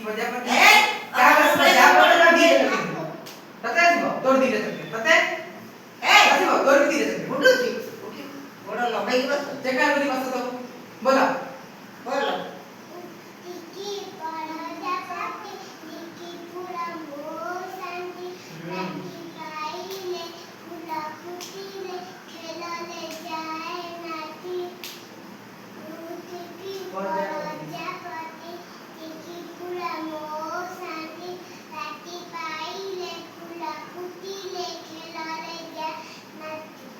प्रजापति कागज प्रजापति दिए तते आसीबो तोर दिले तते तते आसीबो तोर भी दिले तते उठुची उठी गोड़ लंबाई बस चेका करी बस तो बोला बोलो टिकी प्रजापति टिकी पूरा मो शांति राती पाइले फूला फूटिले खेलले जाए नाची टिकी प्रजापति टिकी पूरा मो शांति राती पाइले फूला फूटिले खेलले जाए नाची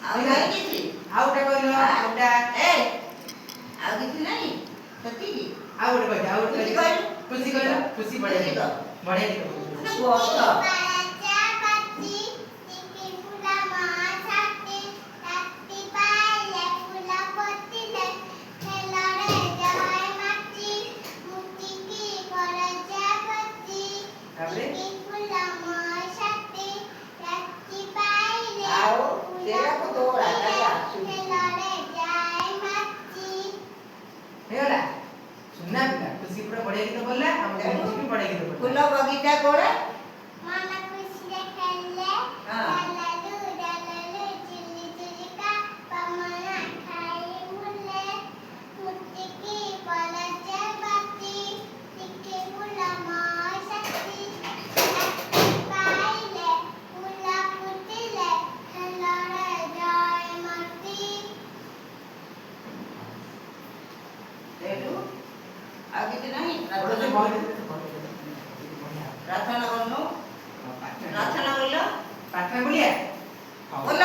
ଆଉ ନାହିଁ କିଛି आउटा कहलो आउटा ଏ ଆଉ କିଛି ନାହିଁ ସେତିକି आउट कह आउट खुशी कह कहलो खुशी कहलो खुशी बढ़िया खुशी कह। बढ़िया ମାନେ ବସ प्रजापति टिकी फूला मो शांति राती पाइले फूला फूटिले खेलले जाए नाची टिकी प्रजापति ताबरे टिकी फूला मो शांति राती पाइले ଆଉ ସେଇଆକୁ ଦୌଡ଼ା ଖାଲି ଆସୁଛି खेलले जाए नाची हेला सुनना पिला खुशी पूरा बढ़िया गीत बोलला हम खुशी भी बढ़िया गीत बोलला ଫୁଲ ବଗିଚା କୋଡ଼େ मन खुशी खेलले हाँ। डाललू चिल्ली चिल्लिका पमना खाई मुले मुट्टी प्रजापति टिकी फूला मो शांति राती पाइले फूला फूटिले खेलले जाए नाची ସେଇଠୁ ଆଉ କିଛି ନାହିଁ बोलो से ପ୍ରାର୍ଥନା बहुत କରୁନୁ ପ୍ରାର୍ଥନା ବୋଲ पाठना बोलिए ବୋଲ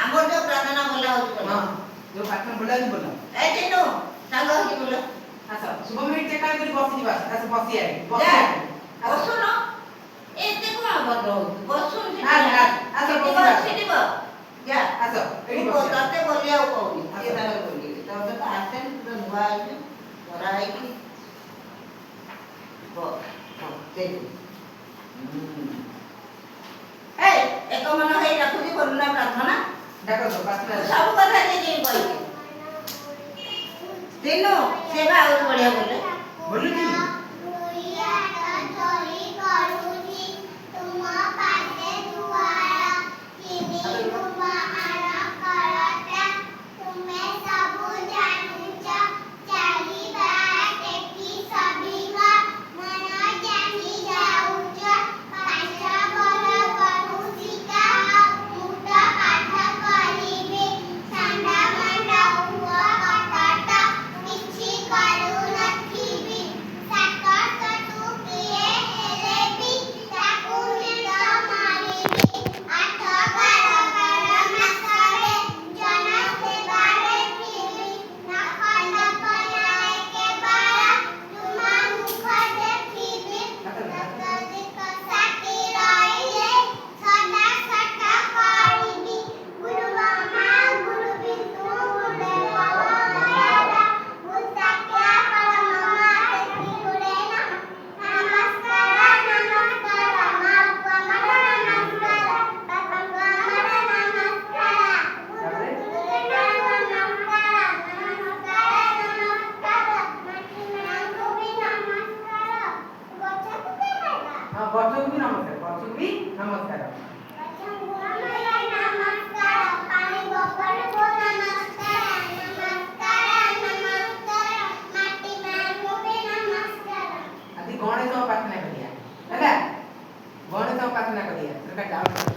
ଆମର ଯୋଉ ପ୍ରାର୍ଥନା ବୋଲା ହଉଛି ବୋଲ हां जो पाठना बोला नहीं बोला ଏ ଚିନୁ ସାଙ୍ଗ ହେଇକି ବୋଲ अच्छा शुभ मिनिट चेक करी बसी जीवा अच्छा बसी आई ଯା बसी ବସୁନ ଏତେ କଣ ବଦ ହଉଛି ବସୁନ ଆସ, ବସିବା। ବସିଯିବ ଯା आस एडी ମୁଁ बसी ତତେ ବୋଲିବାକୁ କହୁନି ଆସ। ସେ ତାଙ୍କର ବୋଲିବେ ତତେ ତ ଆସେନି ତୁ ତ ନୂଆ ହେଇଛୁ ପରା ହେଇକି ସେଇଠୁ ଏ ଏକ ମନ ହେଇ ରଖୁଛି କରୁଣା ପ୍ରାର୍ଥନା डाको तो पाठना ସବୁ କଥା ନିଜେ କହିବେ ଦିନୁ ସେ ବା ଆହୁରି ବଢିଆ ବୋଲେ बोलू की भैया चोरी करूची तुम पासे दुआरा किनी तुम आना करता तुम्हें सब जानूच चाली बात की सभी का मन जानी जाऊच पाठ बल करूची का मुटा पाठ करीबे सांडा मंडा हुआ कटाटा किछि करू नथिबी साकत तू किए हेले भी ताकू निड मारिबी आठ बार मासरे जन सेवारे फिरी नखन बनाए के बारा तुमा मुख देखिबी ततदिक साथी रहिले सदा सटा करिबी गुरु ब्रह्मा गुरु विष्णु गुरुदेव महेश्वरा बुद्धाख्या परममा गुरे नमस्कार नमस्कार महात्मा नमस्कार बाबा नमस्कार ताबरे हां बच्चों को भी नमस्कार बच्चों को भी नमस्कार आदि गणेश पाठना करिया हैला गणेश पाठना करिया सरकार